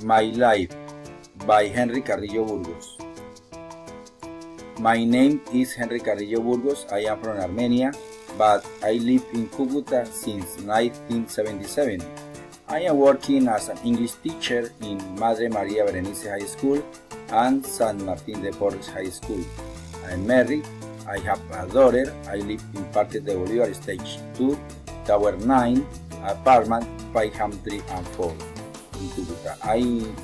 My Life by Henry Carrillo Burgos. My name is Henry Carrillo Burgos. I am from Armenia, but I live in Cucuta since 1977. I am working as an English teacher in Madre Maria Berenice High School and San Martin de Porres High School. I am married. I have a daughter. I live in Parque de Bolívar, Stage 2, Tower 9, apartment 504 in Cucuta.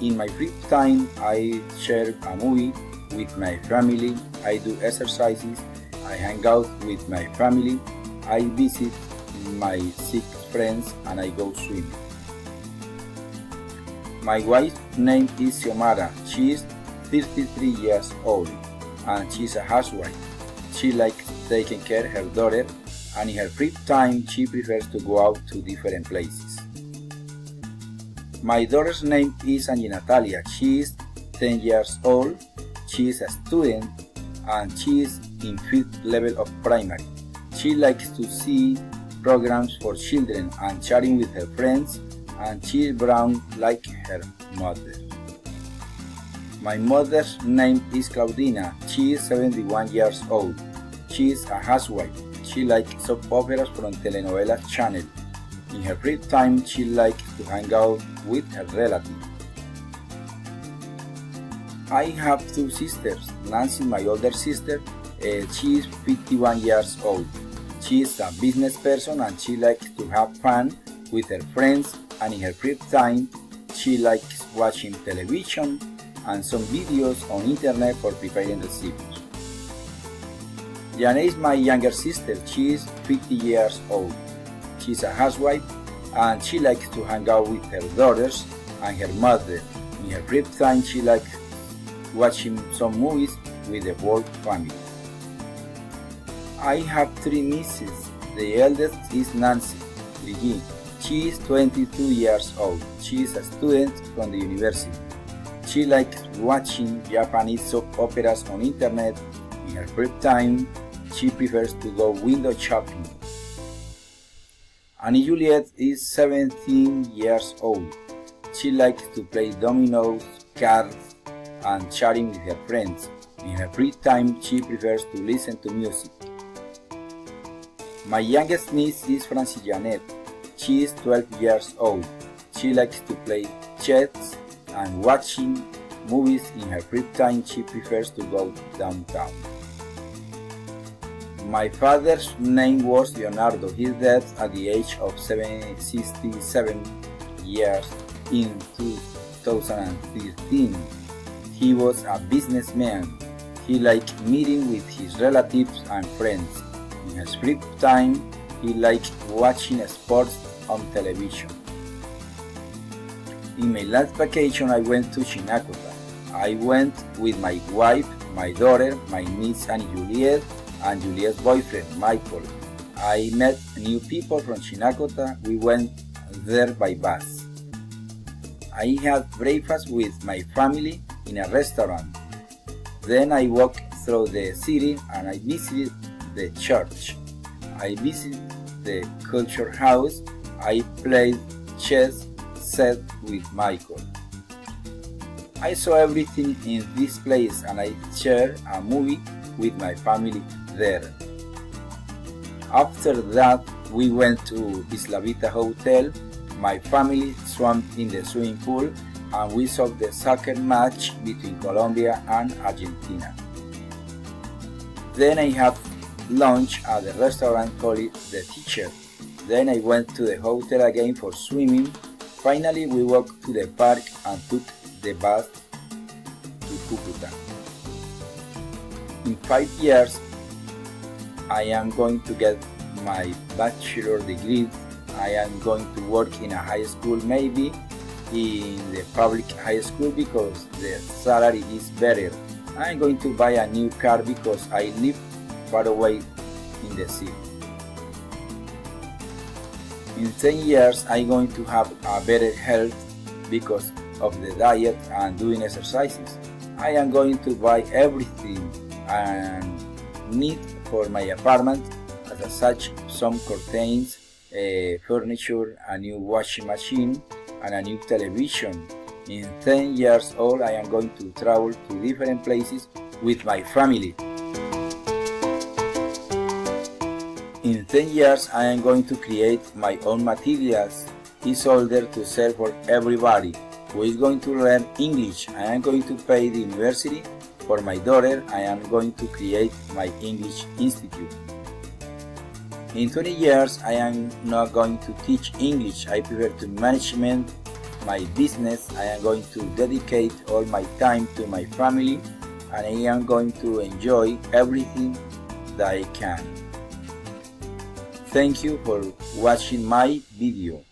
In my free time, I share a movie with my family. I do exercises. I hang out with my family. I visit my sick friends and I go swimming. My wife's name is Xiomara. She is 33 years old and she's a housewife. She likes taking care of her daughter, and in her free time she prefers to go out to different places. My daughter's name is Angie Natalia. She is 10 years old. She is a student and she is in 5th level of primary. She likes to see programs for children and chatting with her friends, and she is brown like her mother. My mother's name is Claudina. She is 71 years old. She is a housewife. She likes soap operas from telenovelas channel. In her free time, she likes to hang out with her relatives. I have two sisters. Nancy, my older sister, she is 51 years old. She is a business person and she likes to have fun with her friends, and in her free time, she likes watching television and some videos on internet for preparing recipes. Jane is my younger sister. She is 50 years old. She is a housewife and she likes to hang out with her daughters and her mother. In her free time, she likes watching some movies with the whole family. I have three nieces. The eldest is Nancy Brigitte. She is 22 years old. She is a student from the university. She likes watching Japanese soap operas on internet. In her free time, she prefers to go window shopping. Annie Juliet is 17 years old. She likes to play dominoes, cards, and chatting with her friends. In her free time, she prefers to listen to music. My youngest niece is Francie Janet. She is 12 years old. She likes to play chess and watching movies. In her free time, she prefers to go downtown. My father's name was Leonardo. He died at the age of 67 years in 2013. He was a businessman. He liked meeting with his relatives and friends. In his free time, he liked watching sports on television. In my last vacation, I went to Chinacota. I went with my wife, my daughter, my niece Annie Juliet, and Juliet's boyfriend, Michael. I met new people from Chinacota. We went there by bus. I had breakfast with my family in a restaurant. Then I walked through the city and I visited the church. I visited the culture house. I played chess set with Michael. I saw everything in this place and I shared a movie with my family there. After that, we went to Isla Vita Hotel. My family swam in the swimming pool and we saw the soccer match between Colombia and Argentina. Then I had lunch at the restaurant called The Teacher. Then I went to the hotel again for swimming. Finally, we walked to the park and took the bus to Cucuta. In 5 years, I am going to get my bachelor degree. I am going to work in a high school, maybe in the public high school because the salary is better. I'm going to buy a new car because I live far away in the city. In 10 years, I'm going to have a better health because of the diet and doing exercises. I am going to buy everything I need for my apartment, as such some curtains, furniture, a new washing machine, and a new television. In 10 years old, I am going to travel to different places with my family. In 10 years, I am going to create my own materials. It's older to sell for everybody who is going to learn English. I am going to pay the university. For my daughter, I am going to create my English Institute. In 20 years, I am not going to teach English. I prefer to management my business. I am going to dedicate all my time to my family, and I am going to enjoy everything that I can. Thank you for watching my video.